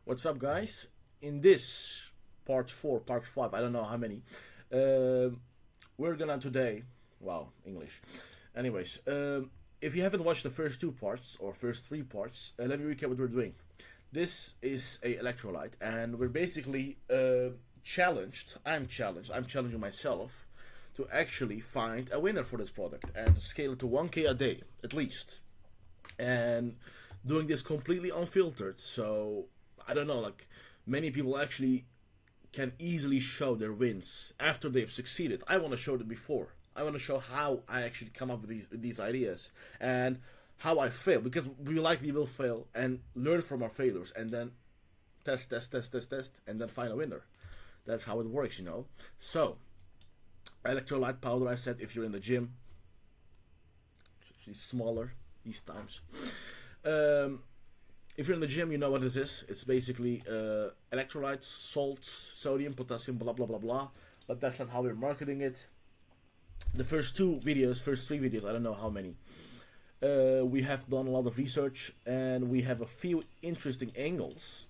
What's up, guys? In this part 4, part 5, I don't know how many, we're gonna today, wow, English. Anyways, if you haven't watched the first 2 parts or first 3 parts, let me recap what we're doing. This is a electrolyte, and we're basically challenged. I'm challenged. I'm challenging myself to actually find a winner for this product and to scale it to 1K a day at least, and doing this completely unfiltered. So I don't know, like many people actually can easily show their wins after they've succeeded. I want to show them before. I want to show how I actually come up with these ideas and how I fail, because we likely will fail and learn from our failures and then test, and then find a winner. That's how it works, you know. So, electrolyte powder, I said, if you're in the gym, she's smaller these times. If you're in the gym, you know what this is. It's basically electrolytes, salts, sodium, potassium, blah blah blah blah. But that's not how we're marketing it. The first 3 videos, I don't know how many. We have done a lot of research and we have a few interesting angles.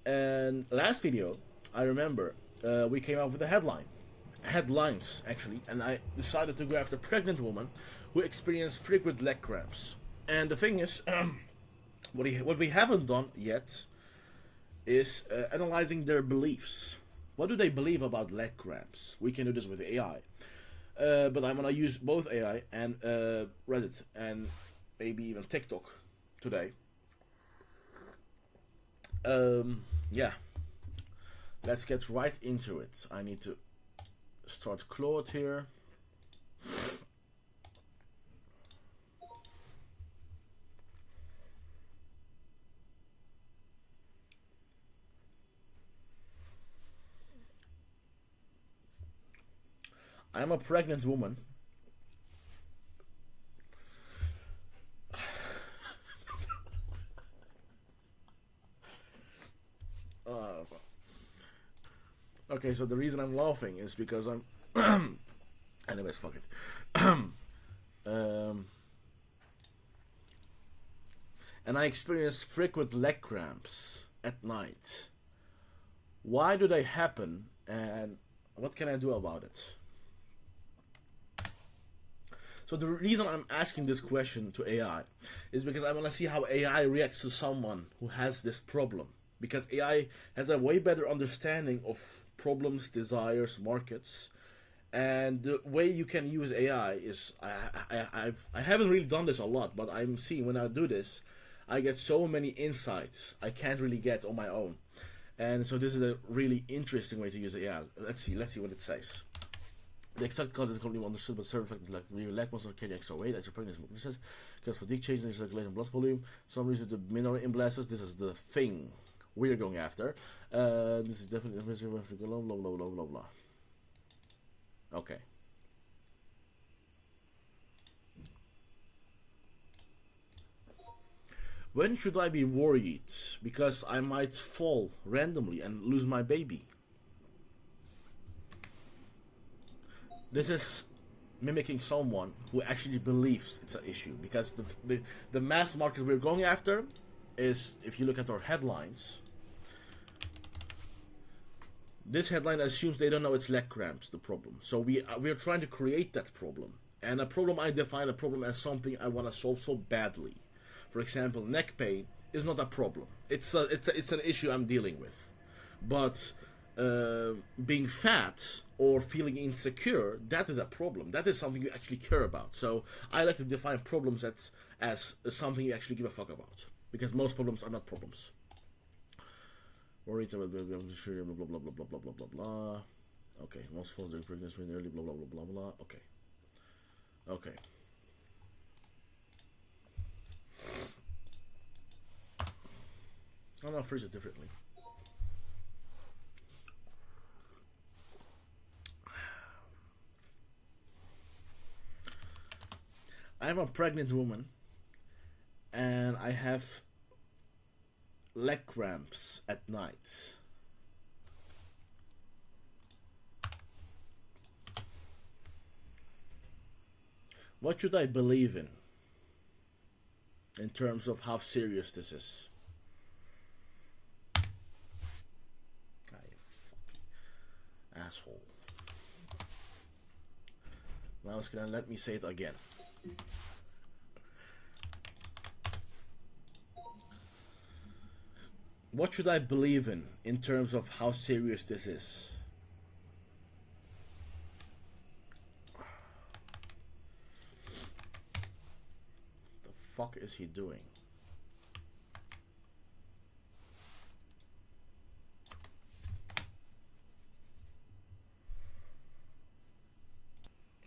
And last video, I remember, we came up with a headlines actually, and I decided to go after pregnant women who experience frequent leg cramps. And the thing is, what we haven't done yet is analyzing their beliefs. What do they believe about leg cramps? We can do this with AI. But I'm gonna use both AI and Reddit and maybe even TikTok today. Yeah, let's get right into it. I need to start Claude here. I'm a pregnant woman. Okay, so the reason I'm laughing is because I'm. Anyways, fuck it. And I experience frequent leg cramps at night. Why do they happen, and what can I do about it? So the reason I'm asking this question to AI is because I want to see how AI reacts to someone who has this problem. Because AI has a way better understanding of problems, desires, markets, and the way you can use AI is I haven't really done this a lot, but I'm seeing when I do this, I get so many insights I can't really get on my own, and so this is a really interesting way to use AI. Let's see what it says. The exact cause is currently understood, but certain factors like your leg muscle carry extra weight as your pregnancy progresses, because fatigue changes in circulation blood volume. Some reason to mineral imbalances. This is the thing we're going after. This is definitely blah blah blah blah blah blah. Okay. When should I be worried? Because I might fall randomly and lose my baby. This is mimicking someone who actually believes it's an issue, because the mass market we're going after is, if you look at our headlines, this headline assumes they don't know it's leg cramps the problem. So we are trying to create that problem, and a problem, I define a problem as something I want to solve so badly. For example, neck pain is not a problem. It's an issue I'm dealing with, but being fat or feeling insecure, that is a problem. That is something you actually care about. So I like to define problems as something you actually give a fuck about, because most problems are not problems. Worried about blah blah blah blah blah blah blah blah blah. Okay, most falls during pregnancy when early blah blah blah blah blah. Okay. I'm gonna phrase it differently. I'm a pregnant woman and I have leg cramps at night. What should I believe in terms of how serious this is? asshole. Now it's gonna let me say it again. What should I believe in terms of how serious this is? The fuck is he doing?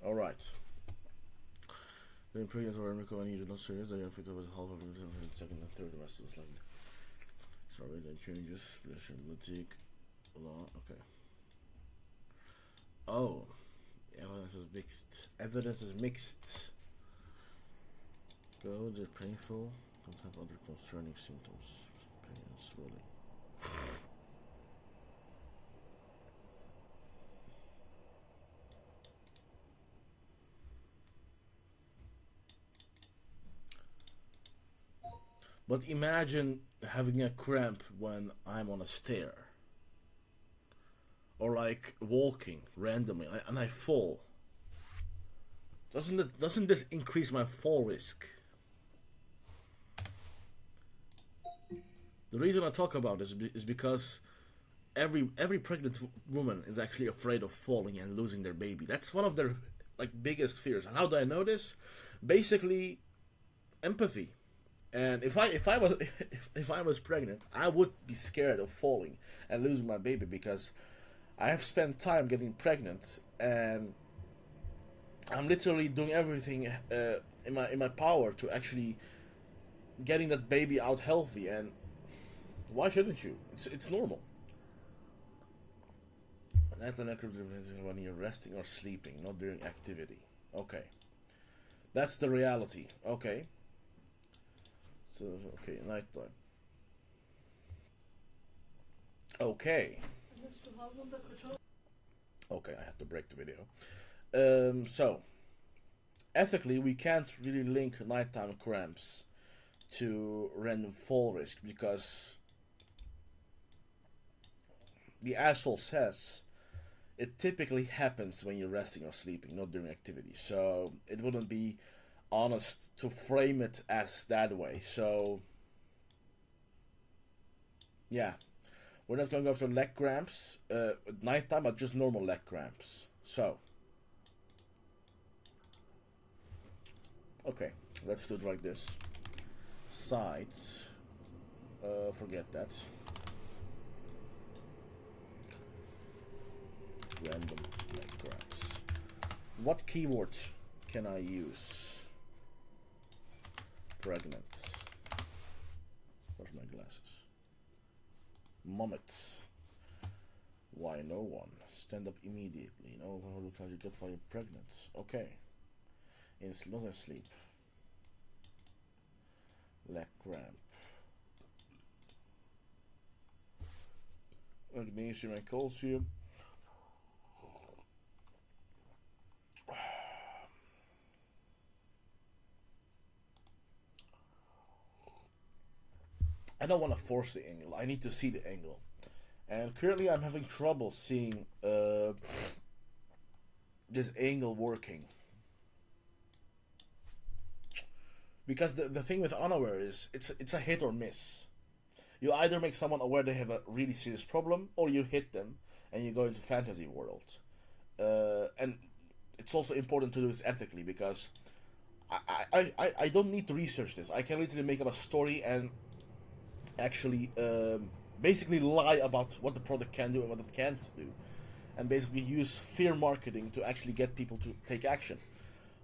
Alright. The impregnated or Enrico and you do not serious, they are fit with half of the second and third, the rest was like sorry, then changes, boutique, law, okay. Oh, evidence is mixed. Evidence is mixed. Go, they're painful, don't have other concerning symptoms. Pain and swelling. But imagine having a cramp when I'm on a stair. Or like walking randomly and I fall. Doesn't this increase my fall risk? The reason I talk about this is because every pregnant woman is actually afraid of falling and losing their baby. That's one of their like biggest fears. How do I know this? Basically, empathy. And if I was pregnant, I would be scared of falling and losing my baby because I have spent time getting pregnant and I'm literally doing everything in my power to actually getting that baby out healthy. And why shouldn't you? It's normal. When you're resting or sleeping, not during activity. Okay, that's the reality. Okay. So, okay, nighttime. Okay. Okay, I have to break the video. So, ethically, we can't really link nighttime cramps to random fall risk because the asshole says it typically happens when you're resting or sleeping, not during activity. So, it wouldn't be honest to frame it as that way. So yeah, we're not going to go for leg cramps at nighttime, but just normal leg cramps. So okay, let's do it like this. Sides, forget that. Random leg cramps. What keyword can I use? Pregnant. Where's my glasses? Mommet. Why no one? Stand up immediately. No one looks like you get while you're pregnant. Okay. Not in sleep. Leg cramp. Magnesium and calcium. I don't want to force the angle. I need to see the angle. And currently I'm having trouble seeing this angle working. Because the thing with unaware is it's a hit or miss. You either make someone aware they have a really serious problem, or you hit them and you go into fantasy world. And it's also important to do this ethically because I don't need to research this. I can literally make up a story and actually basically lie about what the product can do and what it can't do, and basically use fear marketing to actually get people to take action.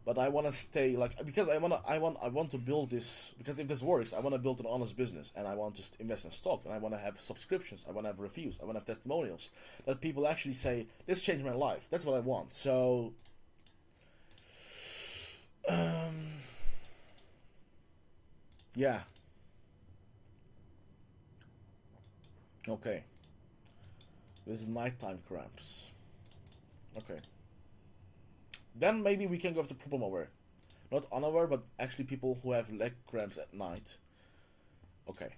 But I want to stay like, because I want to build this, because if this works, I want to build an honest business, and I want to invest in stock, and I want to have subscriptions, I want to have reviews, I want to have testimonials that people actually say this changed my life. That's what I want. So yeah. Okay. This is nighttime cramps. Okay. Then maybe we can go to problem aware. Not unaware, but actually people who have leg cramps at night. Okay.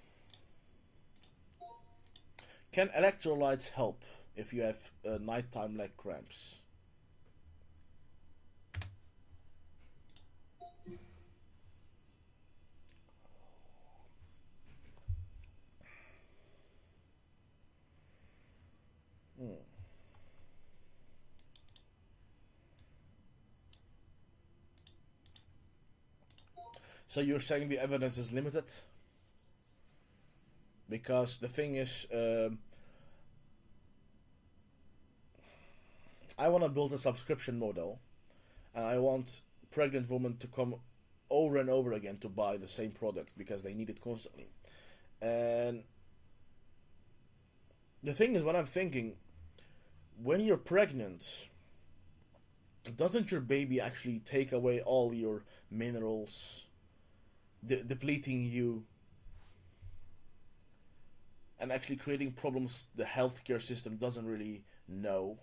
Can electrolytes help? if you have nighttime leg cramps. So you're saying the evidence is limited? Because the thing is, I want to build a subscription model, and I want pregnant women to come over and over again to buy the same product because they need it constantly. And the thing is, what I'm thinking, when you're pregnant, doesn't your baby actually take away all your minerals, depleting you, and actually creating problems the healthcare system doesn't really know?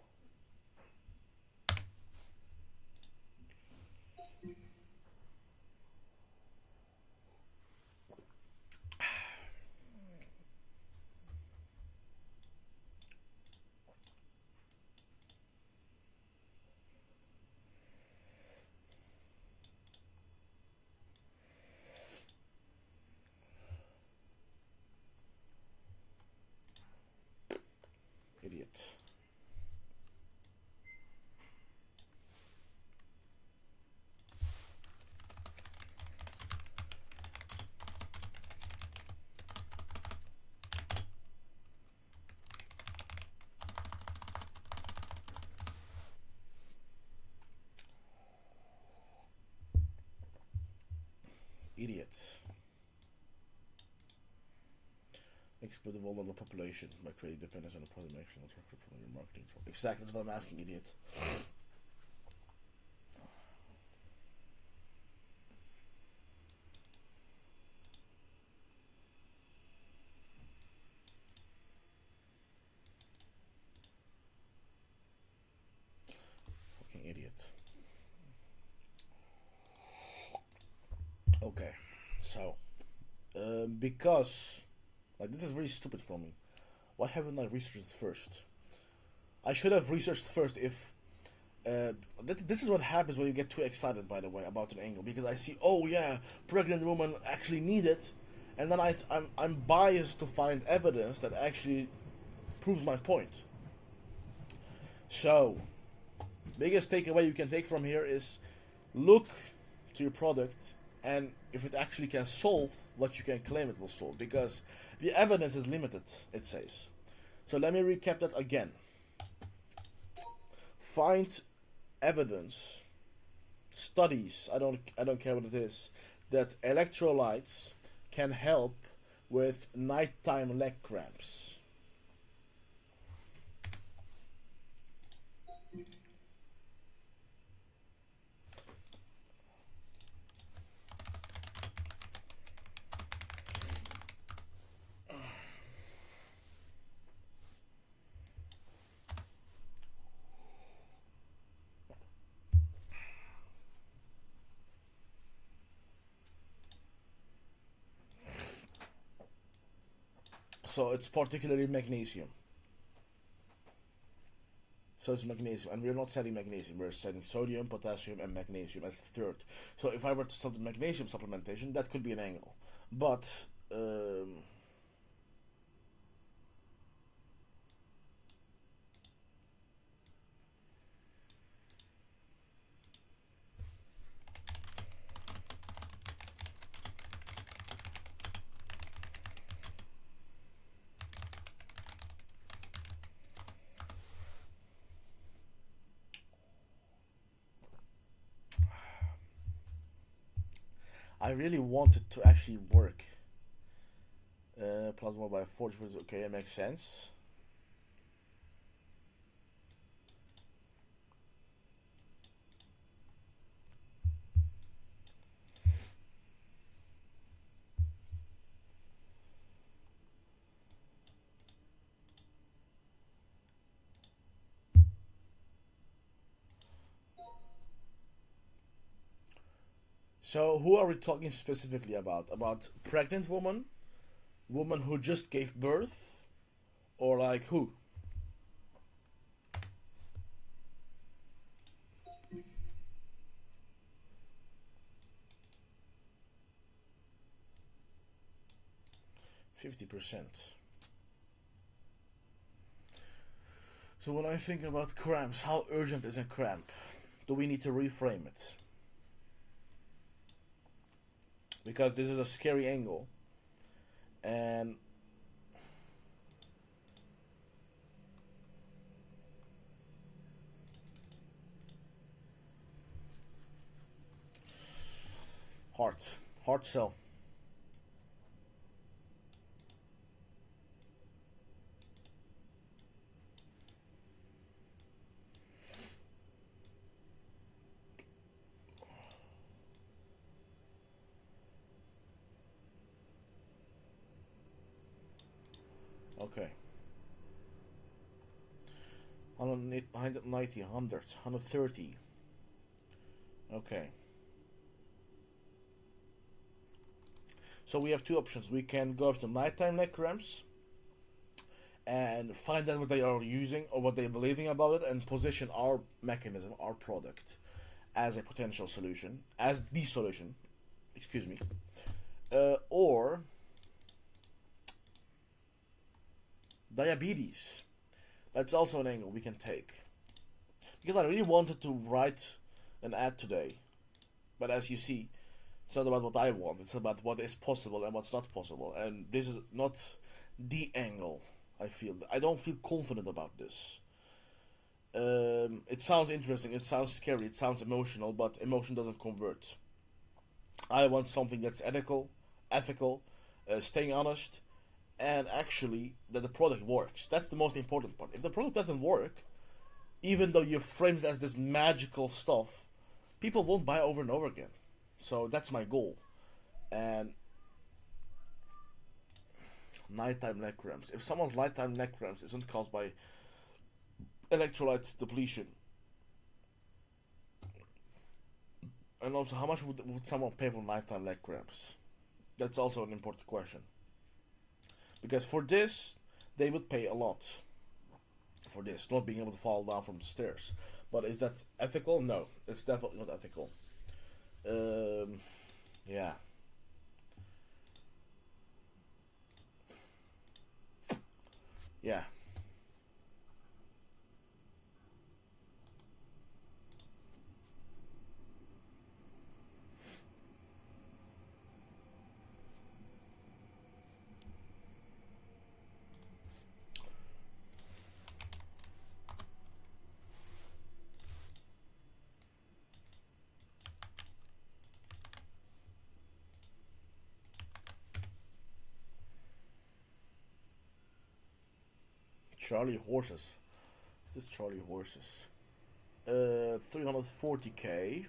Idiot. Idiot. Exploit the vulnerable population by creating dependence on the product action and your marketing for. Exactly, that's what I'm asking, idiot. Fucking idiot. Okay, so because like this is very stupid for me. Why haven't I researched it first? I should have researched first if this is what happens when you get too excited, by the way, about an angle, because I see, oh yeah, pregnant women actually need it, and then I'm biased to find evidence that actually proves my point. So, biggest takeaway you can take from here is look to your product and if it actually can solve what you can claim it will solve, because the evidence is limited, it says. So let me recap that again. Find evidence, studies, I don't care what it is, that electrolytes can help with nighttime leg cramps. So it's particularly magnesium. So it's magnesium, and we're not selling magnesium. We're selling sodium, potassium, and magnesium as a third. So if I were to sell the magnesium supplementation, that could be an angle. But I really want it to actually work. Plus 1 by 40, okay, it makes sense. So who are we talking specifically about? About pregnant woman who just gave birth, or like who? 50%. So when I think about cramps, how urgent is a cramp? Do we need to reframe it? Because this is a scary angle. And heart cell. Okay. 190, 100, 130. Okay. So we have two options. We can go after nighttime neck cramps and find out what they are using or what they're believing about it and position our mechanism, our product, as a potential solution, as the solution, excuse me. Or diabetes. That's also an angle we can take. Because I really wanted to write an ad today, but as you see, it's not about what I want, it's about what is possible and what's not possible. And this is not the angle, I feel. I don't feel confident about this. It sounds interesting, it sounds scary, it sounds emotional, but emotion doesn't convert. I want something that's ethical, staying honest, and actually that the product works. That's the most important part. If the product doesn't work, even though you frame it as this magical stuff, people won't buy over and over again. So that's my goal. And nighttime neck cramps. If someone's nighttime neck cramps isn't caused by electrolytes depletion, and also how much would someone pay for nighttime neck cramps? That's also an important question. Because for this, they would pay a lot. For this, not being able to fall down from the stairs. But is that ethical? No, it's definitely not ethical. Yeah. Yeah. Charlie Horses. This is Charlie Horses. 340k.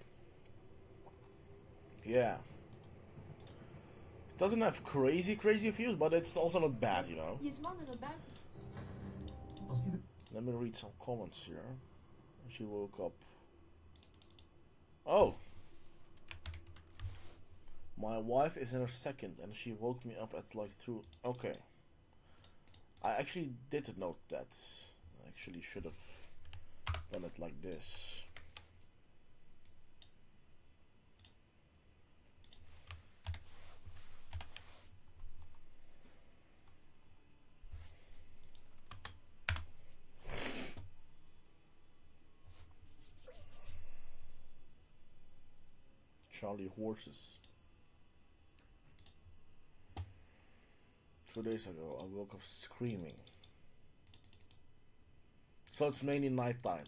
Yeah. It doesn't have crazy views, but it's also not bad, you know. Let me read some comments here. She woke up. Oh! My wife is in her second and she woke me up at like 2. Okay. I actually did note that. I actually should have done it like this. Charlie Horses. 2 days ago, I woke up screaming. So it's mainly nighttime.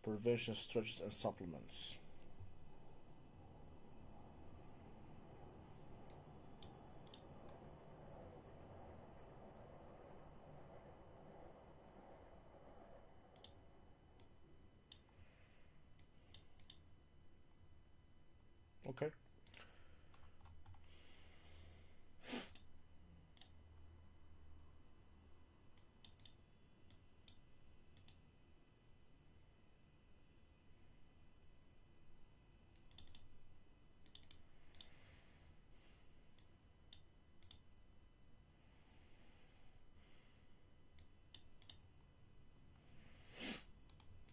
Prevention stretches and supplements. Okay.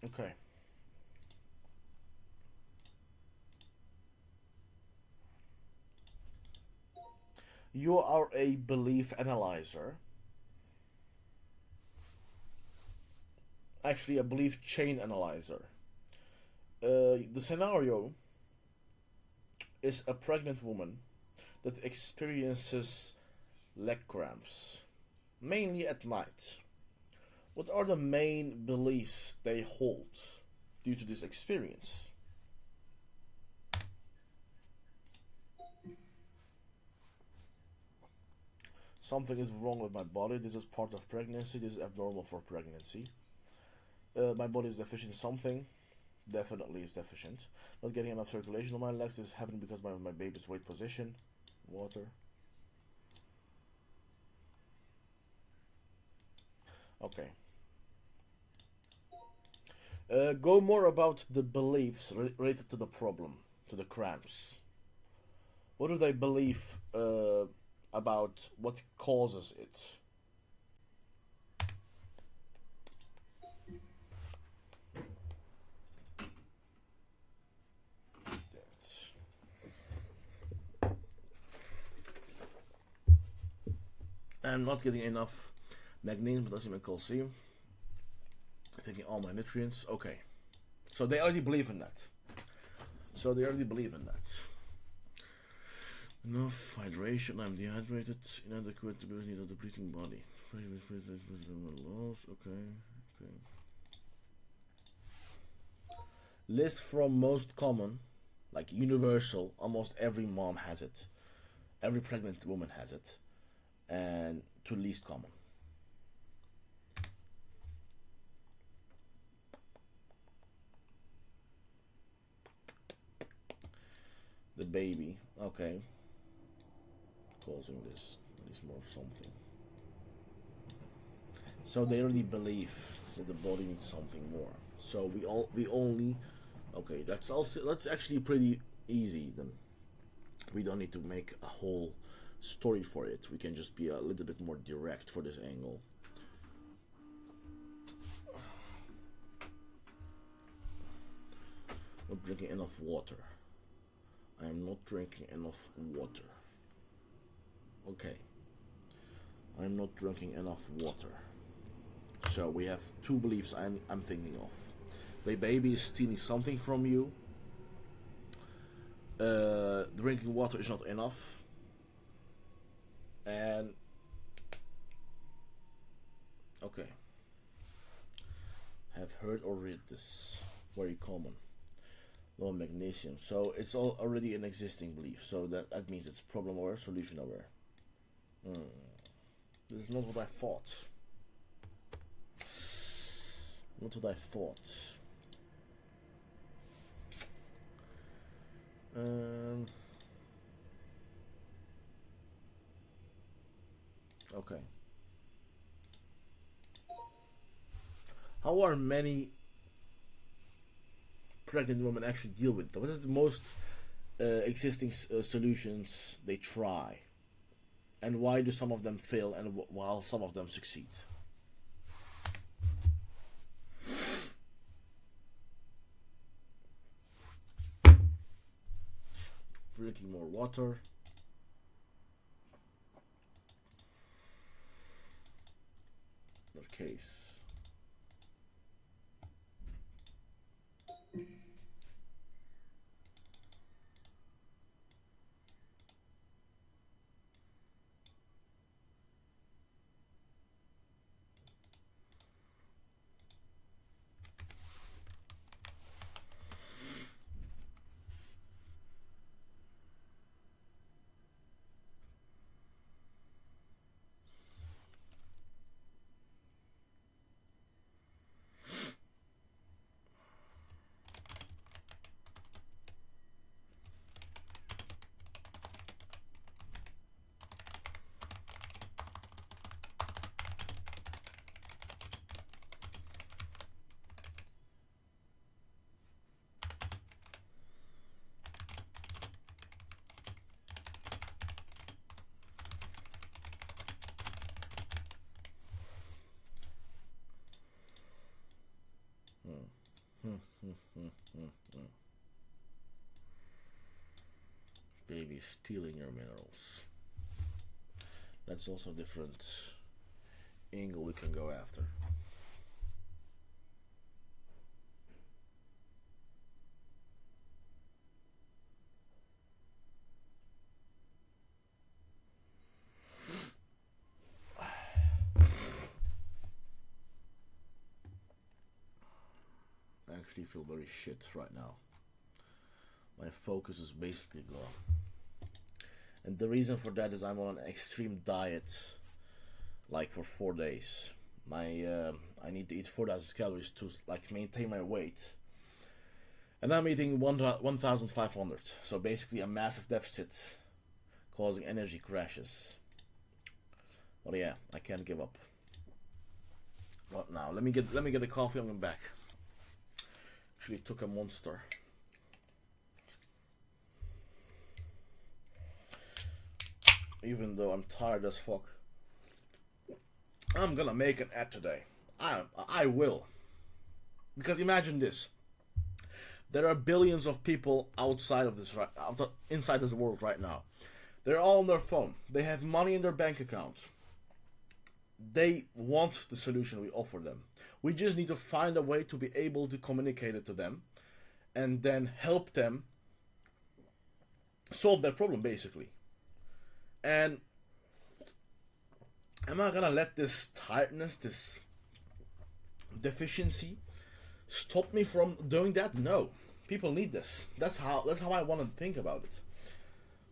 Okay. You are a belief analyzer, actually a belief chain analyzer. The scenario is a pregnant woman that experiences leg cramps, mainly at night. What are the main beliefs they hold due to this experience? Something is wrong with my body. This is part of pregnancy. This is abnormal for pregnancy. My body is deficient in something. Definitely is deficient. Not getting enough circulation on my legs. This is happening because my baby's weight position. Water. Okay. Go more about the beliefs related to the problem, to the cramps. What do they believe about what causes it? I'm not getting enough magnesium, potassium, and calcium. Taking all my nutrients. Okay. So they already believe in that. Enough hydration. I'm dehydrated. Inadequate ability of the breathing body. Okay. List from most common, like universal. Almost every mom has it. Every pregnant woman has it. And to least common. The baby, okay, causing this is more something. So they already believe that the body needs something more. So we only, okay, that's actually pretty easy. Then we don't need to make a whole story for it. We can just be a little bit more direct for this angle. Not drinking enough water. I am not drinking enough water. Okay. I'm not drinking enough water. So we have two beliefs I'm thinking of. The baby is stealing something from you. Drinking water is not enough. And okay. Have heard or read this. Very common. Low magnesium. So it's already an existing belief. So that means it's problem aware, solution aware. This is not what I thought. Not what I thought. Okay. How are many pregnant women actually deal with it? What is the most existing solutions they try? And why do some of them fail and while some of them succeed? Drinking more water. Another case. Baby stealing your minerals. That's also a different angle we can go after. I actually feel very shit right now. My focus is basically gone. And the reason for that is I'm on an extreme diet, like for 4 days. I need to eat 4,000 calories to like maintain my weight, and I'm eating 1,500. So basically a massive deficit, causing energy crashes. But yeah, I can't give up. Not now. Let me get the coffee. I'm going back. Actually took a Monster. Even though I'm tired as fuck, I'm gonna make an ad today. I will. Because imagine this. There are billions of people outside of this inside this world right now. They're all on their phone. They have money in their bank accounts. They want the solution we offer them. We just need to find a way to be able to communicate it to them and then help them solve their problem, basically. And am I gonna let this tiredness, this deficiency, stop me from doing that? No. People need this. That's how I want to think about it.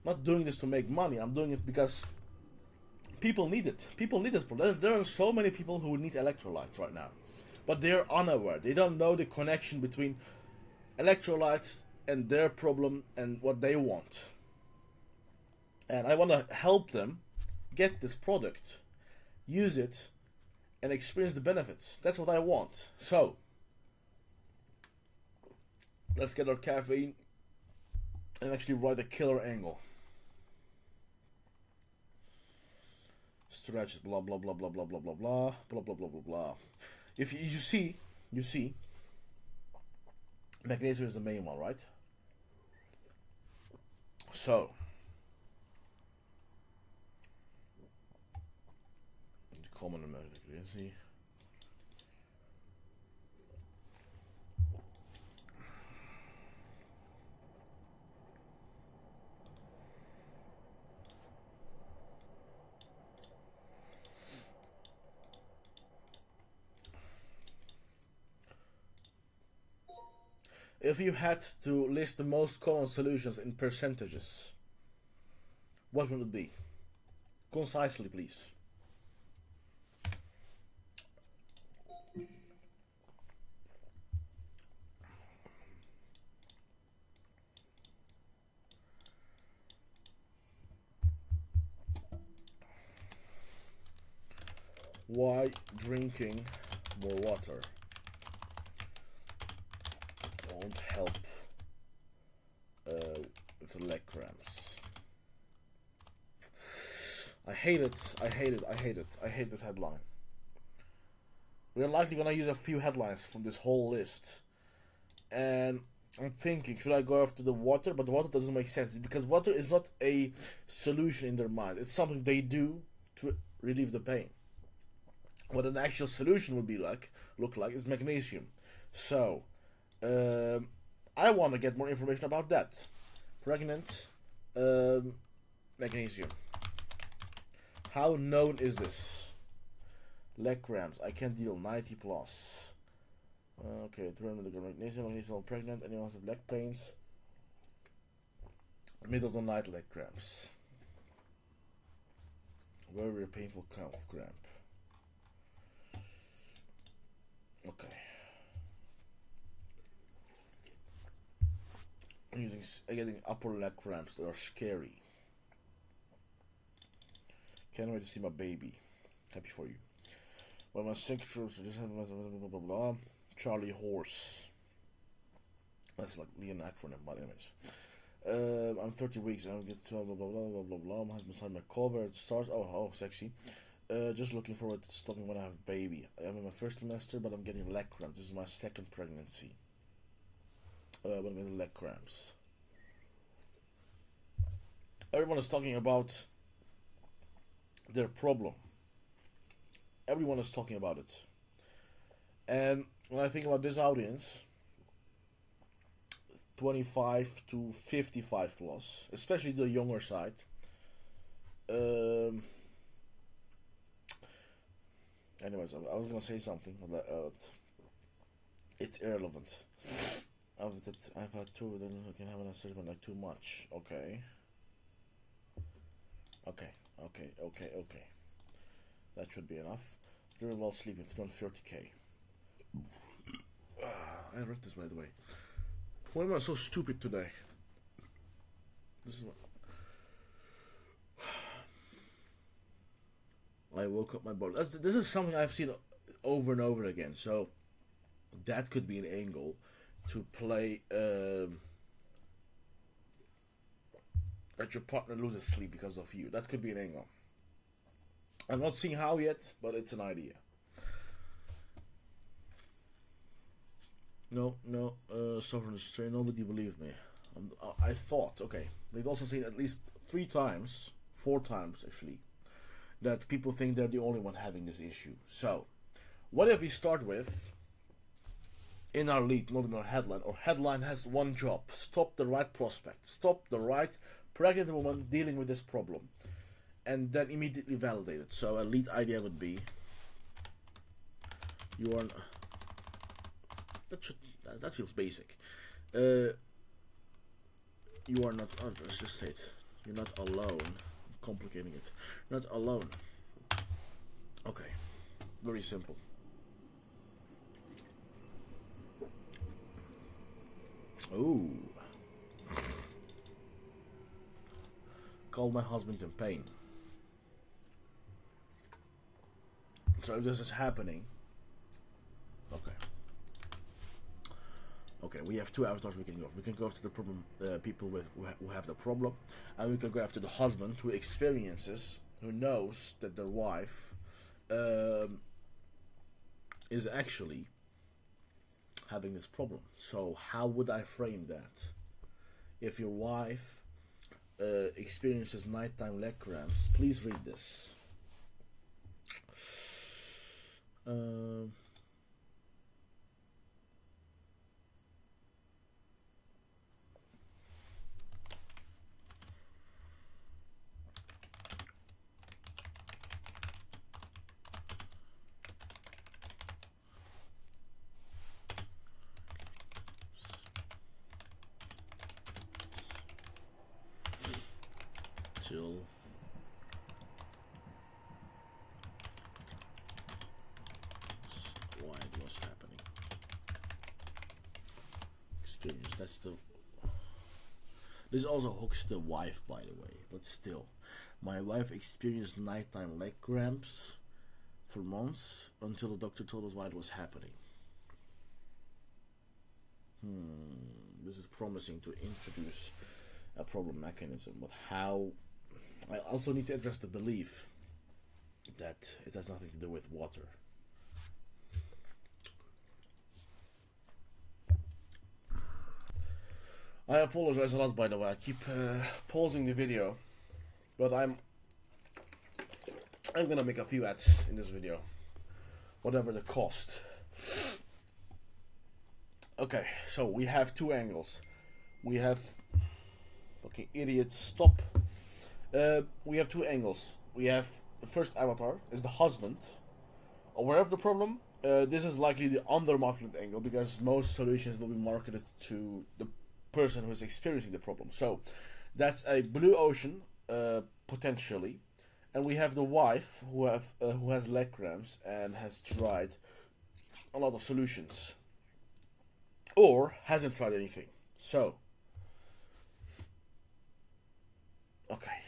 I'm not doing this to make money. I'm doing it because people need it. People need this. There are so many people who need electrolytes right now, but they're unaware. They don't know the connection between electrolytes and their problem and what they want. And I want to help them get this product, use it, and experience the benefits. That's what I want. So, let's get our caffeine and actually write a killer angle. Stretch, blah blah blah blah blah blah blah blah blah blah blah blah blah. If you see, magnesium is the main one, right? So, the common magnesium. If you had to list the most common solutions in percentages, what would it be? Concisely, please. Why drinking more water won't help with leg cramps? I hate it. I hate it. I hate it. I hate this headline. We're likely gonna use a few headlines from this whole list, and I'm thinking, should I go after the water? But the water doesn't make sense because water is not a solution in their mind. It's something they do to relieve the pain. What an actual solution would be look like is magnesium. So, I want to get more information about that. Pregnant, magnesium. How known is this? Leg cramps. I can deal 90 plus. Okay, 300 mg magnesium. Magnesium pregnant. Anyone with leg pains? Middle of the night leg cramps. Very painful kind of cramp. Okay. I'm getting upper leg cramps that are scary. Can't wait to see my baby. Happy for you. Well, my sick troops just have blah blah blah blah. Charlie Horse. That's like the acronym, but anyways. I'm 30 weeks and I'll get blah blah blah blah blah blah. I'm beside my cover. It starts. Oh, sexy. Just looking forward to stopping when I have a baby. I'm in my first trimester, but I'm getting leg cramps. This is my second pregnancy. But I'm getting leg cramps. Everyone is talking about their problem. Everyone is talking about it. And when I think about this audience, 25 to 55 plus, especially the younger side, um, anyways, I was gonna say something, but it's irrelevant. I've had two, then I can have an assessment like too much. Okay. Okay. That should be enough. Very well sleeping, 330k. I read this, by the way. Why am I so stupid today? This is what... I woke up my body. This is something I've seen over and over again. So that could be an angle to play that your partner loses sleep because of you. That could be an angle. I'm not seeing how yet, but it's an idea. No, sovereign strain. Nobody believed me. I thought, okay, we've also seen at least 4 times actually, that people think they're the only one having this issue. So, what if we start with, in our lead, not in our headline, our headline has one job: stop the right prospect, stop the right pregnant woman dealing with this problem, and then immediately validate it. So a lead idea would be, you are... That feels basic. You are not... Oh, let's just say it. You're not alone. I'm complicating it. You're not alone. Okay. Very simple. Ooh. Called my husband in pain. So if this is happening... Okay, we have 2 avatars we can go after. We can go after the problem, people who have the problem, and we can go after the husband who knows that their wife is actually having this problem. So how would I frame that? If your wife experiences nighttime leg cramps, please read this. Till why it was happening. Experience. That's the... This also hooks the wife, by the way, but still. My wife experienced nighttime leg cramps for months until the doctor told us why it was happening. This is promising to introduce a problem mechanism, but how? I also need to address the belief that it has nothing to do with water. I apologize a lot, by the way. I keep pausing the video, but I'm gonna make a few ads in this video, whatever the cost. Okay, so we have 2 angles. We have... Fucking idiots, stop. We have 2 angles. We have the first avatar is the husband, aware of the problem. This is likely the under-marketed angle because most solutions will be marketed to the person who is experiencing the problem. So that's a blue ocean, potentially. And we have the wife who has leg cramps and has tried a lot of solutions, or hasn't tried anything. So, okay.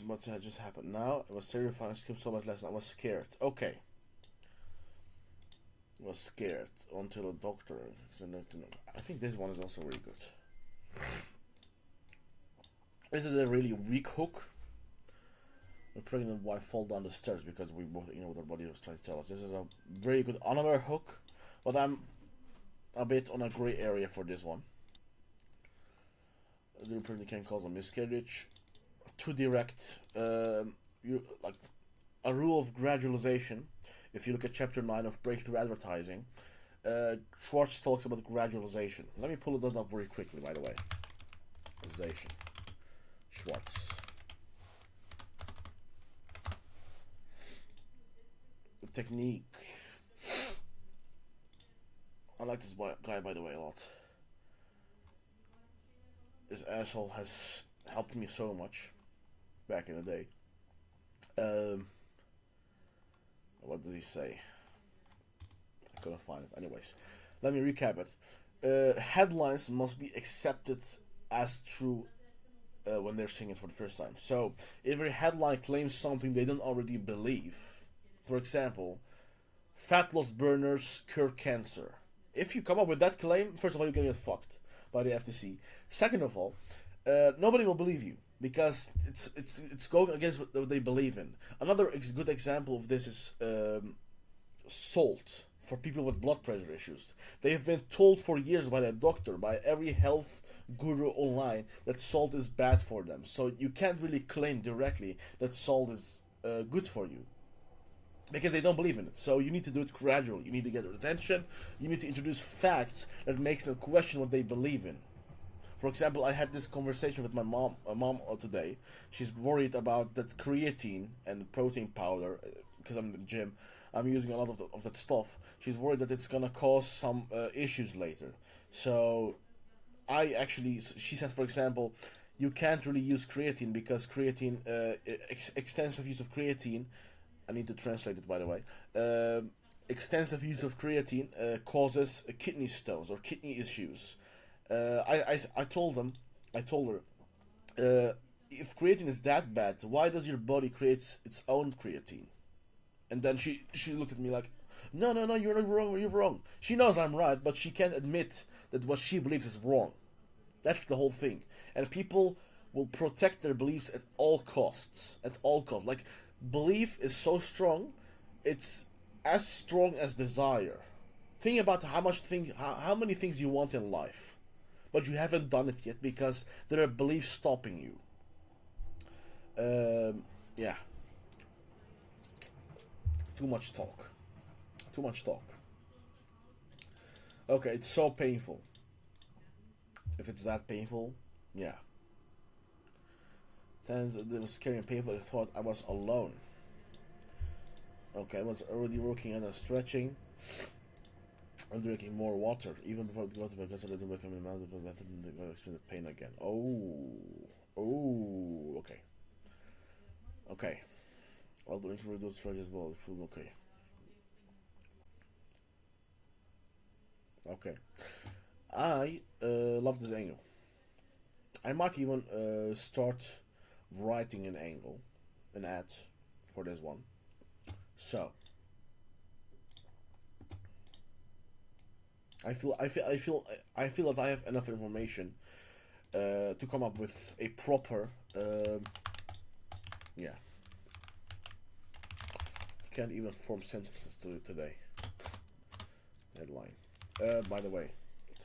What just happened now? I was terrified. I screamed so much last night. I was scared. Okay. I was scared until a doctor. I think this one is also really good. This is a really weak hook. The pregnant wife fall down the stairs because we both what our body was trying to tell us. This is a very good unaware hook, but I'm a bit on a gray area for this one. The printing can cause a miscarriage. Too direct. You like a rule of gradualization. If you look at chapter 9 of Breakthrough Advertising, Schwartz talks about gradualization. Let me pull it up very quickly, by the way. Schwartz. The technique. I like this guy, by the way, a lot. This asshole has helped me so much back in the day. What does he say? I couldn't find it. Anyways, let me recap it. Headlines must be accepted as true when they're seeing it for the first time. So, if a headline claims something they don't already believe, for example, fat loss burners cure cancer. If you come up with that claim, first of all, you're gonna get fucked by the FTC. Second of all, nobody will believe you because it's going against what they believe in. Another good example of this is salt for people with blood pressure issues. They have been told for years by their doctor, by every health guru online, that salt is bad for them. So you can't really claim directly that salt is good for you, because they don't believe in it. So you need to do it gradually. You need to get their attention. You need to introduce facts that makes them question what they believe in. For example, I had this conversation with my mom today. She's worried about that creatine and protein powder, because I'm in the gym. I'm using a lot of that stuff. She's worried that it's gonna cause some issues later. So she said, for example, you can't really use creatine because creatine, extensive use of creatine, I need to translate it, by the way. Extensive use of creatine causes kidney stones or kidney issues. I told her, if creatine is that bad, why does your body create its own creatine? And then she looked at me like, no, you're wrong, you're wrong. She knows I'm right, but she can't admit that what she believes is wrong. That's the whole thing. And people will protect their beliefs at all costs. At all costs. Like, belief is so strong, it's as strong as desire. Think about how many things you want in life, but you haven't done it yet because there are beliefs stopping you. Yeah. Too much talk. Okay, it's so painful. If it's that painful, yeah. Then it was scary and painful. I thought I was alone. Okay, I was already working on stretching. I'm drinking more water. Even before I go to bed, I didn't become a man, but I experience pain again. Okay. I'll drink for those stretches as well. Okay. I love this angle. I might even start writing an ad for this one. So I feel that I have enough information to come up with a proper yeah. I can't even form sentences to it today. Headline. By the way,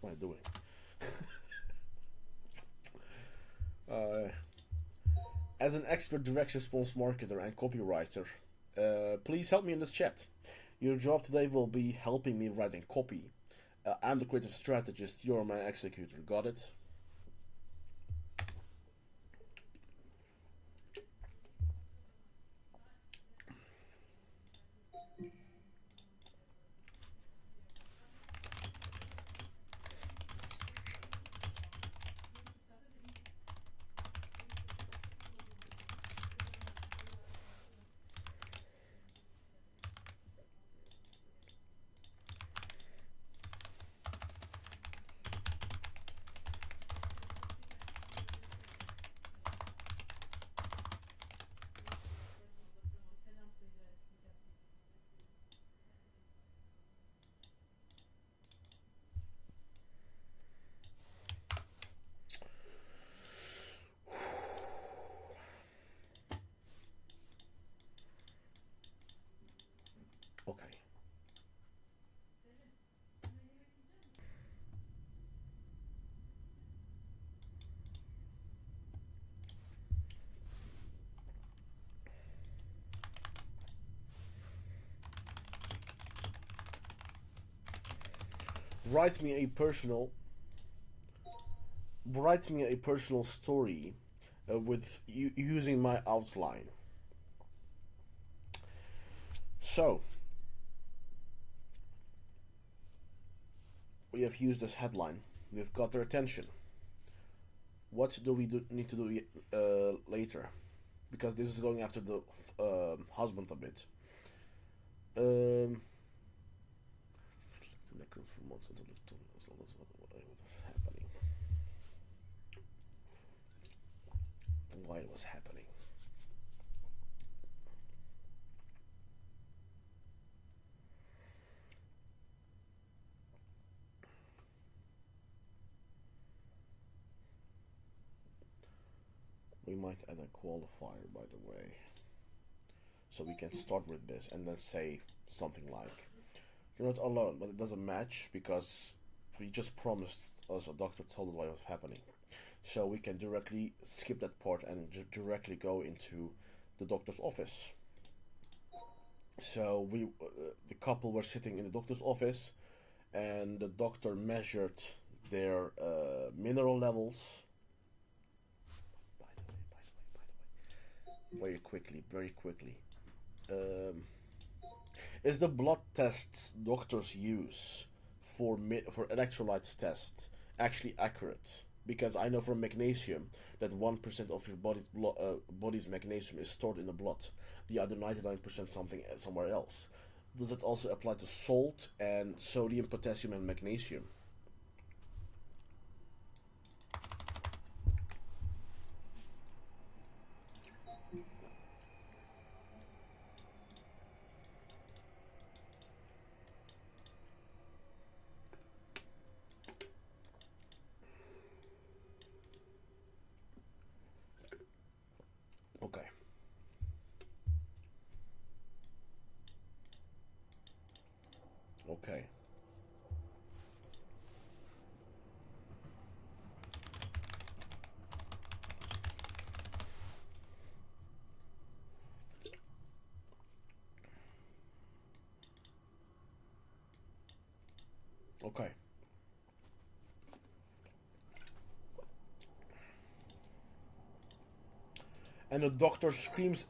what am I doing? As an expert direct response marketer and copywriter, please help me in this chat. Your job today will be helping me writing copy. I'm the creative strategist, you're my executor. Got it? write me a personal write me a personal story with using my outline. So we have used this headline. We've got their attention. What do we need to do later? Because this is going after the husband a bit. Um, why it was happening. We might add a qualifier, by the way, so we can start with this and then say something like, "You're not alone," but it doesn't match because we just promised us a doctor told us what was happening. So we can directly skip that part and directly go into the doctor's office. So the couple were sitting in the doctor's office, and the doctor measured their mineral levels. Very quickly, very quickly. Um, is the blood test doctors use for electrolytes test actually accurate? Because I know from magnesium that 1% of your body's magnesium is stored in the blood, the other 99% something somewhere else. Does it also apply to salt and sodium, potassium, and magnesium? Okay. Okay. Okay. And the doctor screams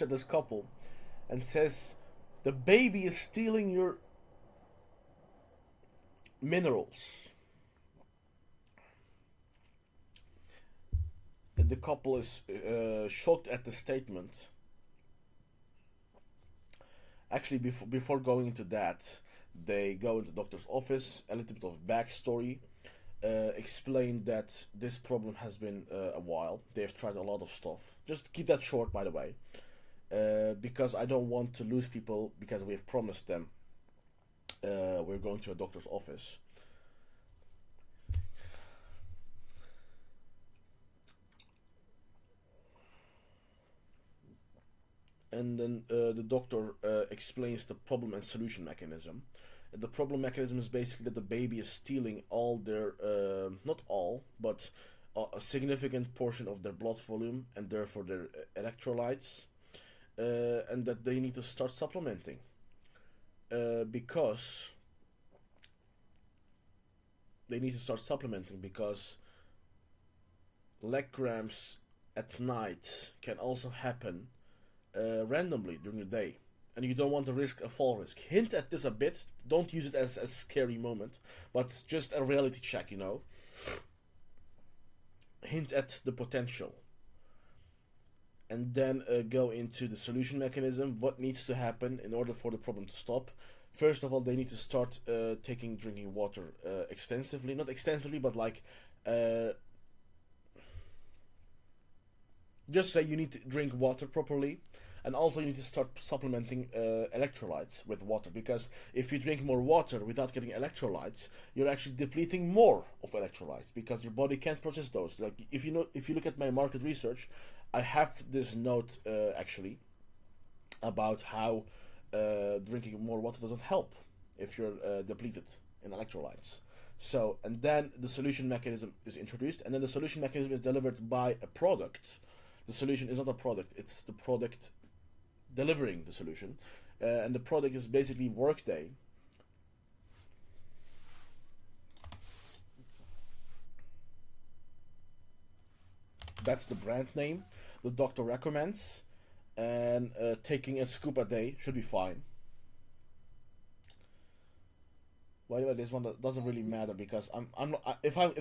at this couple and says, "The baby is stealing your minerals." And the couple is shocked at the statement. Actually, before going into that, they go into the doctor's office, a little bit of backstory, explain that this problem has been a while. They've tried a lot of stuff. Just keep that short, by the way, because I don't want to lose people because we've promised them we're going to a doctor's office. And then the doctor explains the problem and solution mechanism. The problem mechanism is basically that the baby is stealing all their, not all, but a significant portion of their blood volume and therefore their electrolytes, and that they need to start supplementing because leg cramps at night can also happen randomly during the day, and you don't want to risk a fall risk. Hint at this a bit. Don't use it as a scary moment, but just a reality check. Hint at the potential, and then go into the solution mechanism. What needs to happen in order for the problem to stop? First of all, they need to start drinking water extensively. Not extensively, but like. Just say you need to drink water properly, and also you need to start supplementing electrolytes with water, because if you drink more water without getting electrolytes, you're actually depleting more of electrolytes because your body can't process those. Like if you look at my market research, I have this note actually about how drinking more water doesn't help if you're depleted in electrolytes. So, and then the solution mechanism is introduced, and then the solution mechanism is delivered by a product. The solution is not a product, it's the product delivering the solution. And the product is basically Workday. That's the brand name the doctor recommends, and taking a scoop a day should be fine. By the way, this one doesn't really matter because I'm not, if I'm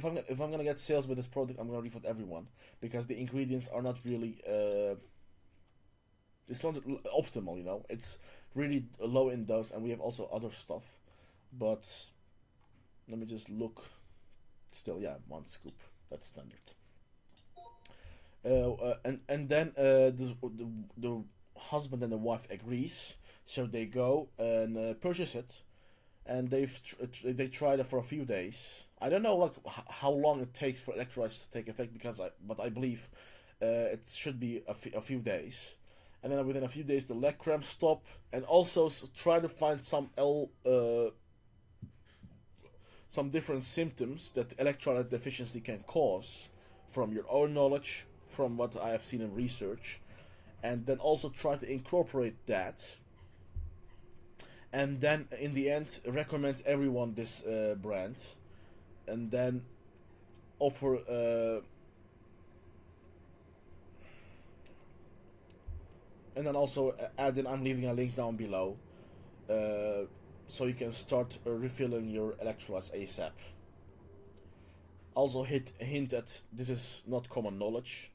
gonna get sales with this product, I'm gonna refund everyone because the ingredients are not really it's not optimal, you know. It's really low in dose, and we have also other stuff. But let me just look. Still, yeah, one scoop. That's standard. And then the husband and the wife agrees, so they go and purchase it, and they tried it for a few days. I don't know how long it takes for electrolytes to take effect but I believe it should be a few days, and then within a few days the leg cramps stop, and also try to find some different symptoms that electrolyte deficiency can cause from your own knowledge, from what I have seen in research, and then also try to incorporate that, and then in the end recommend everyone this brand, and then offer and then also add in, I'm leaving a link down below, so you can start refilling your electrolytes ASAP. Also hint that this is not common knowledge,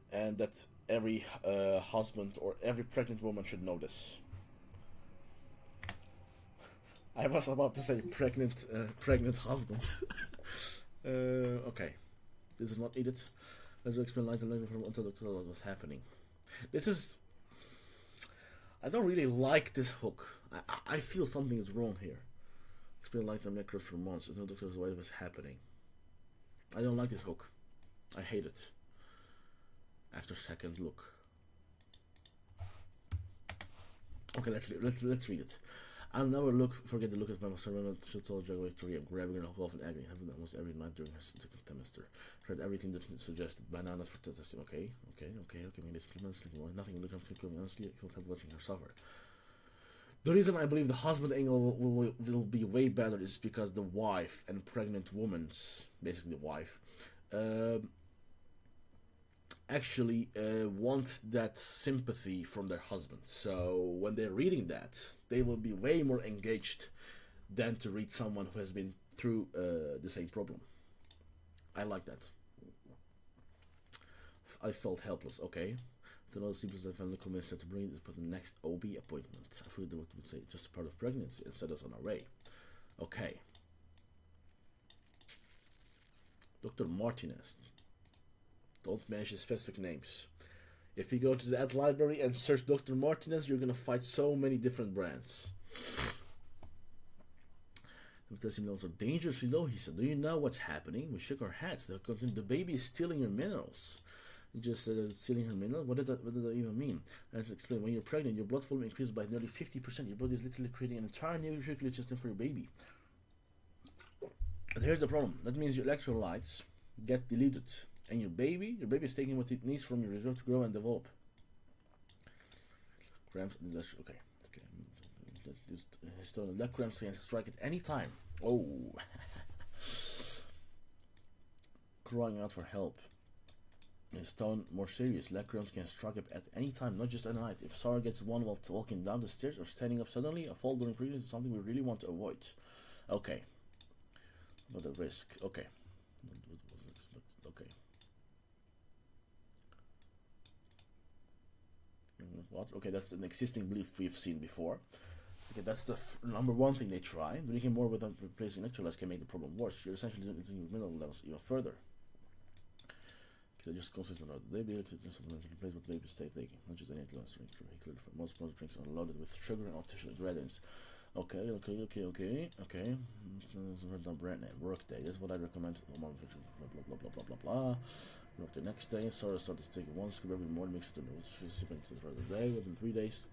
and that every husband or every pregnant woman should know this. I was about to say pregnant husband. Okay, this is not needed. Let's explain light and from until what was happening. This is. I don't really like this hook. I feel something is wrong here. Explain light and necros for months until doctors what was happening. I don't like this hook. I hate it. After second look. Okay, let's read it. I'll never forget the look of my servant. She told Jaguar Victory, I'm grabbing her off and agony. Having almost every night during her second trimester. Read everything that suggested bananas for testing. Okay. Maybe supplements, nothing. Look, I'm thinking honestly, I feel like watching her suffer. The reason I believe the husband angle will be way better is because the wife and pregnant woman's, basically the wife, actually want that sympathy from their husband. So when they're reading that, they will be way more engaged than to read someone who has been through the same problem. I like that. I felt helpless. Okay. The other symptoms I found the comments to bring this for the next OB appointment. I figured they would say just part of pregnancy and set us on our way. Okay. Dr. Martinez. Don't mention specific names. If you go to the ad library and search Dr. Martinez, you're gonna find so many different brands. The minerals are dangerously low, he said. Do you know what's happening? We shook our heads. The baby is stealing your minerals. You just said stealing her minerals? What did that even mean? I have to explain. When you're pregnant, your blood volume increases by nearly 50%. Your body is literally creating an entire new circulatory system for your baby. But here's the problem. That means your electrolytes get deleted. And your baby is taking what it needs from your reserve to grow and develop. Cramps, okay. Histone leg cramps can strike at any time. Oh. Crying out for help. Histone more serious. Leg cramps can strike up at any time, not just at night. If Sarah gets one while walking down the stairs or standing up suddenly, a fall during pregnancy is something we really want to avoid. Okay. But the risk. Okay. Okay. What? Okay, that's an existing belief we've seen before. Okay, that's the number one thing they try. Drinking more without replacing electrolytes can make the problem worse. You're essentially limiting your mineral levels even further. Okay, just consistent about the baby to replace what the baby is taking, not just any electrolytes. Most drinks are loaded with sugar and artificial ingredients. Okay. It's a brand name. Workday. This is what I recommend. Blah blah blah. Work the next day. Sarah started to take one scoop every morning, mix it in the sipping to the further day. Within 3 days,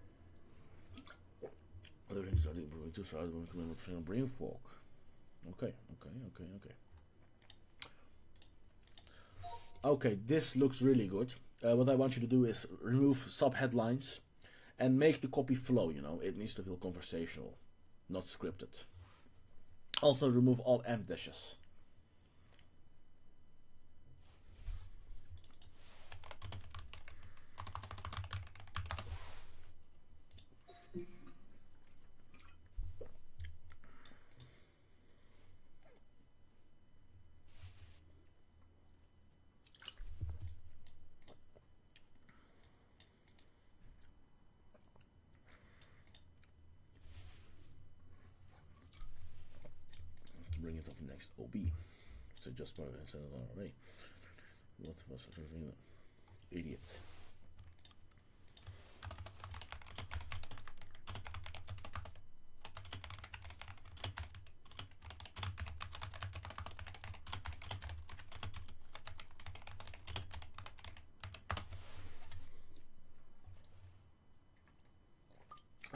other things started improving too. So I was going to brain fog. Okay. Okay, this looks really good. What I want you to do is remove sub-headlines and make the copy flow, you know. It needs to feel conversational, not scripted. Also remove all end dashes. next OB. So just part of it. Alright. What was it? Idiot.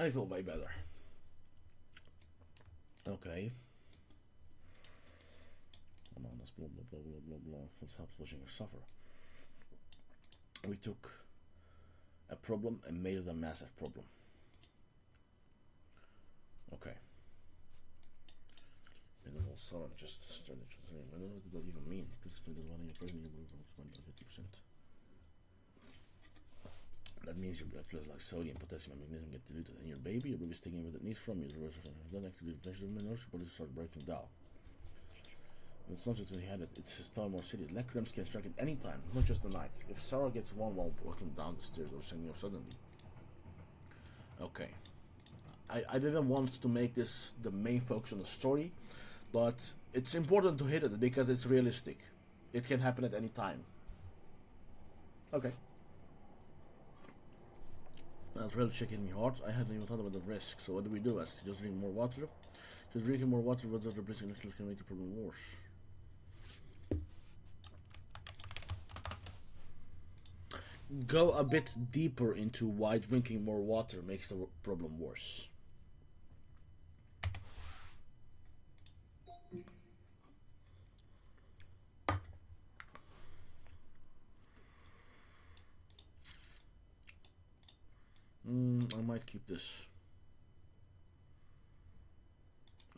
I feel way better. Okay. Bananas, blah blah blah blah blah blah. What helps watching her suffer? We took a problem and made it a massive problem. Okay. And then also just started saying, I don't know what that even mean. Please explain that one in your pregnant, you will 50%. That means your blood flows like sodium, potassium, and magnesium get diluted, and your baby's taking what it needs from you. Don't actually replenish the minerals, your body starts breaking down. And it's not just when he had it, it's his time or city. Leg cramps can strike at any time, not just the night. If Sarah gets one while walking down the stairs or standing up suddenly. Okay. I didn't want to make this the main focus on the story, but it's important to hit it because it's realistic. It can happen at any time. Okay. That's really checking me hard. I hadn't even thought about the risk. So what do we do? Just drink more water. Just drinking more water without replacing liquids can make the problem worse. Go a bit deeper into why drinking more water makes the problem worse. I might keep this.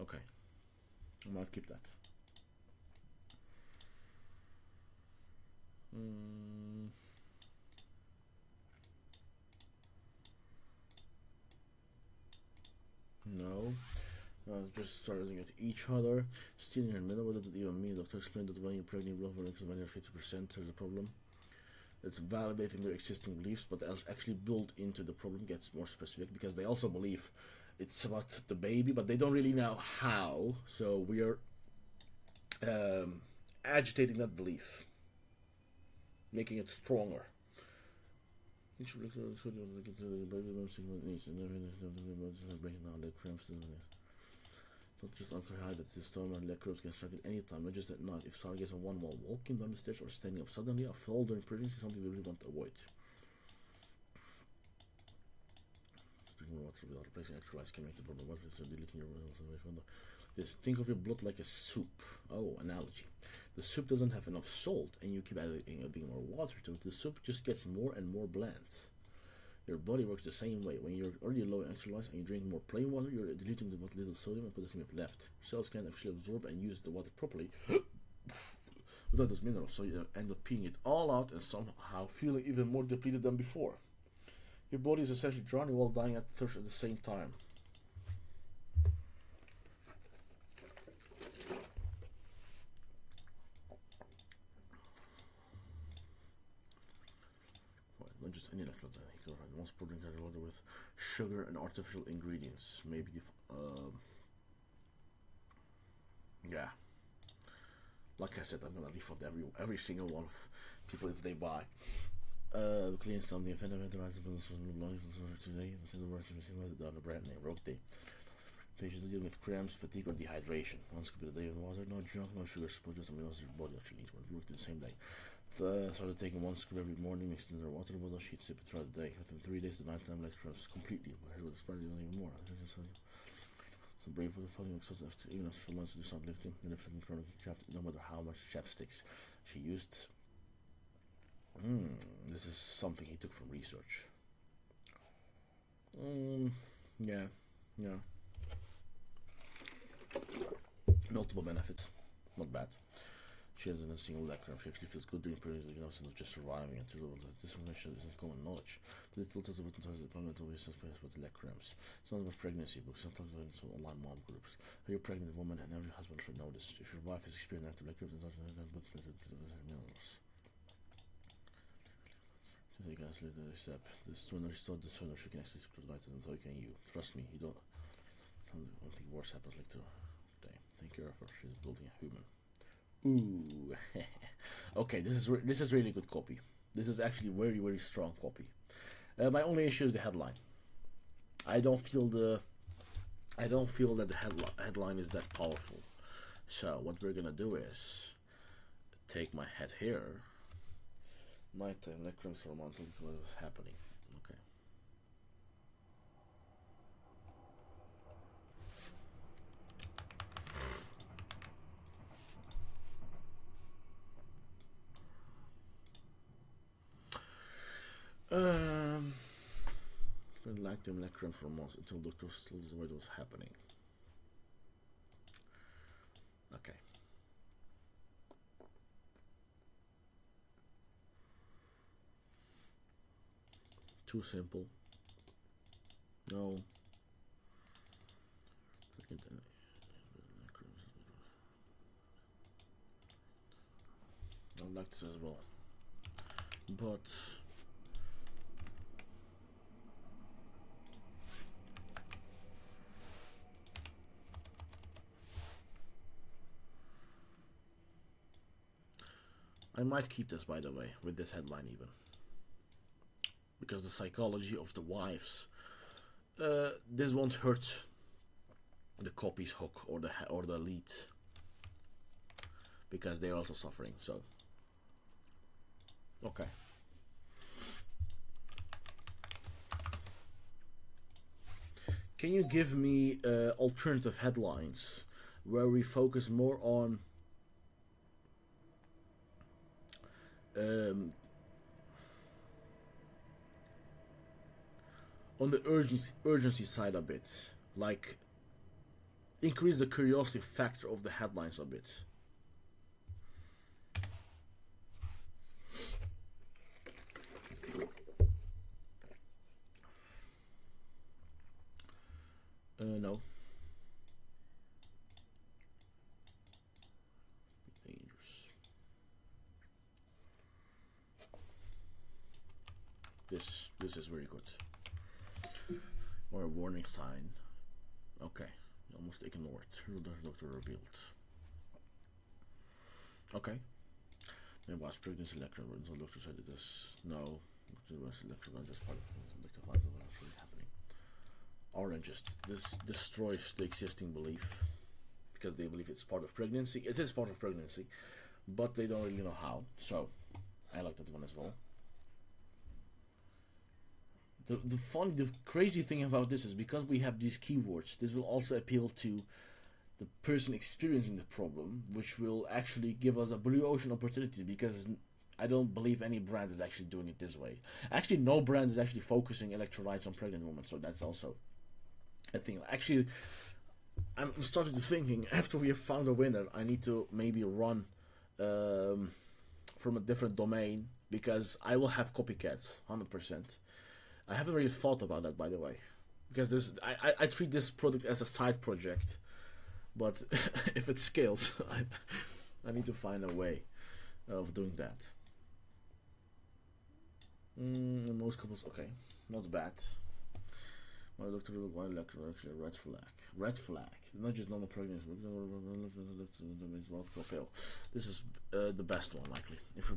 Okay. I might keep that. No. Just starting at each other. Still in the middle, what does it even mean? Doctor explained that when you're pregnant, when you're 50%, there's a problem. It's validating their existing beliefs, but actually built into the problem gets more specific because they also believe it's about the baby, but they don't really know how. So we are agitating that belief, making it stronger. Breaking down leg cramps. Don't just hide that this time and leg cramps can strike at any time, not just at night. If Sarah gets on one while walking down the stairs or standing up suddenly, a fall during pregnancy is something we really want to avoid. Drinking water without replacing exercise can make the problem worse. So deleting your this. Think of your blood like a soup. Oh, analogy. The soup doesn't have enough salt, and you keep adding more water to it. The soup just gets more and more bland. Your body works the same way. When you're already low in exercise and you drink more plain water, you're diluting the what little sodium and potassium you have left. Cells can't actually absorb and use the water properly without those minerals, so you end up peeing it all out and somehow feeling even more depleted than before. Your body is essentially drowning while dying at thirst at the same time. Not just any electrolyte. Most proteins are loaded with sugar and artificial ingredients. Maybe yeah. Like I said, I'm gonna refund every single one of people if they buy. Clean something offended with the rights of today. Down the brand name Rote. Patients dealing with cramps, fatigue, or dehydration. One scoop a day of water, no junk, no sugar, just something else your body actually needs. Work the same day. Started taking one scoop every morning, mixed in their water bottle, she'd sip it throughout the day. Within 3 days, the nighttime leg cramps completely. But her with the spread even more. So brave for the following exercise after even after 4 months to do some lifting, the lips and chronic chapped, no matter how much chapsticks she used. This is something he took from research. Yeah. Multiple benefits, not bad. She has a single leg cramp. She actually feels good during periods instead of just surviving. And this information isn't common knowledge. The little tells about the department always suspects about the leg cramps. It's not about pregnancy books. Sometimes it's online mom groups. You're a pregnant woman, and every husband should know this. If your wife is experiencing active leg cramps, minerals. So you guys leave the step. The sooner start, the sooner she can actually provide it, and so can you. Trust me, you don't. I don't think worse happens like today. Thank you for she's building a human. Ooh. Okay, this is really good copy. This is actually very strong copy. My only issue is the headline. I don't feel that the headline is that powerful. So what we're gonna do is take my head here. Nighttime lectures for a month. What is happening? Okay. Like them lectures for months until doctors still what was happening. Okay. Too simple. No. I like this as well. But I might keep this, by the way, with this headline even. Because the psychology of the wives, this won't hurt the copy's hook or the lead, because they're also suffering. So, okay. Can you give me alternative headlines where we focus more on the urgency side a bit, like increase the curiosity factor of the headlines a bit? No. Dangerous. This is very good. Or a warning sign. Okay, almost ignored. Doctor revealed. Okay. Then was pregnancy lecture. So doctor said this. No. Doctor was lecture on just part of the what's really happening. Orange this destroys the existing belief, because they believe it's part of pregnancy. It is part of pregnancy, but they don't really know how. So I like that one as well. The crazy thing about this is, because we have these keywords, this will also appeal to the person experiencing the problem, which will actually give us a blue ocean opportunity, because I don't believe any brand is actually doing it this way. Actually, no brand is actually focusing electrolytes on pregnant women, so that's also a thing. Actually, I'm starting to thinking, after we have found a winner, I need to maybe run from a different domain, because I will have copycats, 100%. I haven't really thought about that, by the way, because I treat this product as a side project, but if it scales, I need to find a way of doing that. Most couples, okay, not bad. My doctor will actually red flag. Red flag, not just normal pregnancy. This is the best one, likely. If your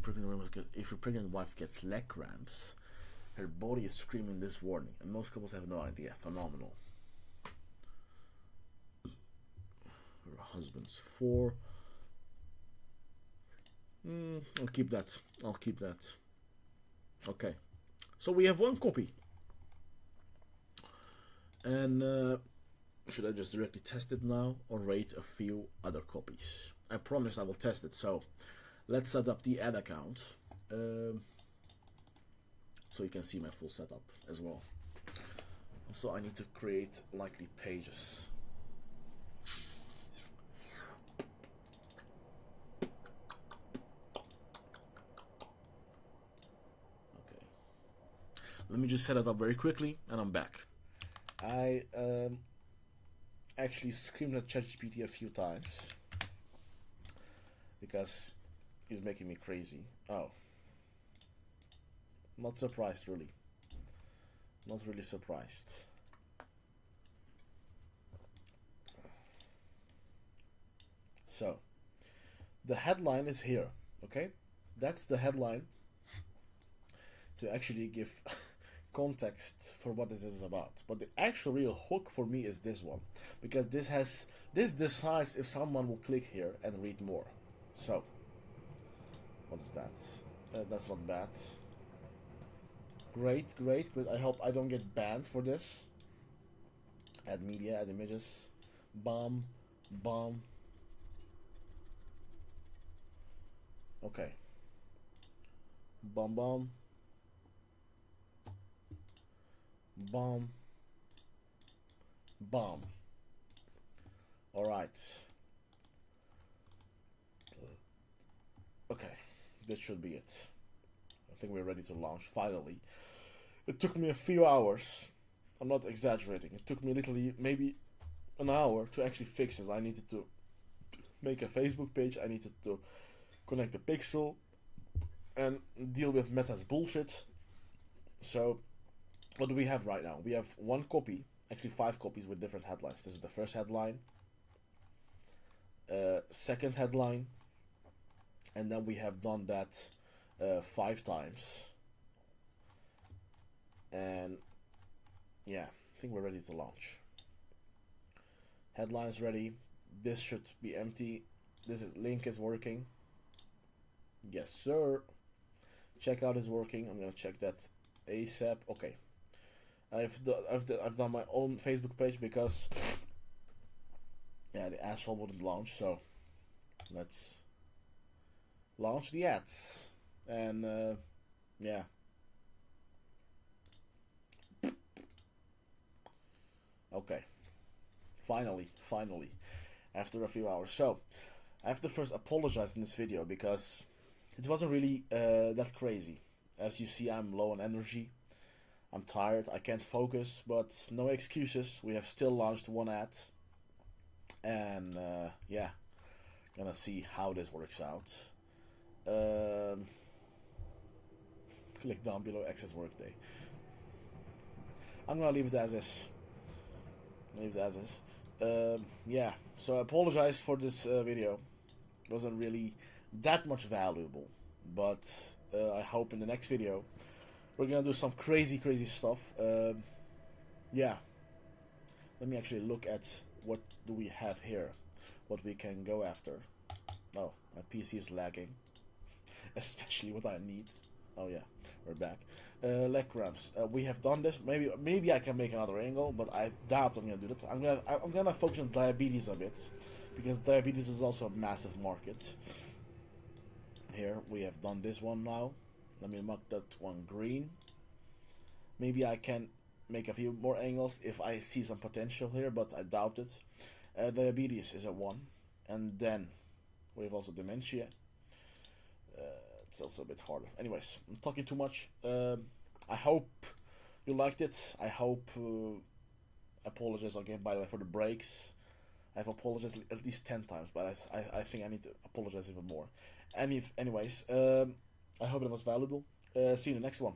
pregnant wife gets leg cramps, her body is screaming this warning, and most couples have no idea. Phenomenal. Her husband's 4. I'll keep that. Okay. So we have one copy. And should I just directly test it now, or rate a few other copies? I promise I will test it. So let's set up the ad account. So you can see my full setup as well. Also, I need to create likely pages. Okay. Let me just set it up very quickly, and I'm back. I actually screamed at ChatGPT a few times, because he's making me crazy. Oh. Not surprised, really. Not really surprised. So the headline is here. Okay, that's the headline to actually give context for what this is about. But the actual real hook for me is this one, because this decides if someone will click here and read more. So what is that? That's not bad. Great, great, great. I hope I don't get banned for this. Add media, add images. Bomb, bomb. Okay. Bomb, bomb. Bomb. Bomb. Alright. Okay. This should be it. I think we're ready to launch, finally. It took me a few hours. I'm not exaggerating. It took me literally maybe an hour to actually fix it. I needed to make a Facebook page. I needed to connect the pixel and deal with Meta's bullshit. So what do we have right now? We have one copy, actually 5 copies with different headlines. This is the first headline, second headline, and then we have done that 5 times. And yeah, I think we're ready to launch. Headlines ready. This should be empty. This link is working. Yes, sir. Checkout is working. I'm gonna check that ASAP. Okay. I've done my own Facebook page because yeah, the asshole wouldn't launch. So let's launch the ads. And yeah. Okay. Finally, after a few hours. So I have to first apologize in this video because it wasn't really that crazy. As you see, I'm low on energy. I'm tired. I can't focus, but no excuses. We have still launched one ad, and yeah, gonna see how this works out. Click down below. Access Workday. I'm gonna leave it as is. Yeah, so I apologize for this video. It wasn't really that much valuable, but I hope in the next video we're gonna do some crazy stuff. Yeah, let me actually look at what do we have here, what we can go after. Oh, my PC is lagging, especially what I need. Oh yeah, we're back. Leg cramps. We have done this. Maybe I can make another angle, but I doubt I'm gonna do that. I'm gonna focus on diabetes a bit, because diabetes is also a massive market. Here we have done this one now. Let me mark that one green. Maybe I can make a few more angles if I see some potential here, but I doubt it. Diabetes is at 1, and then we have also dementia. It's also a bit harder. Anyways, I'm talking too much. I hope you liked it. I hope. I apologize again, by the way, for the breaks. I've apologized at least 10 times, but I think I need to apologize even more. Anyways, I hope it was valuable. See you in the next one.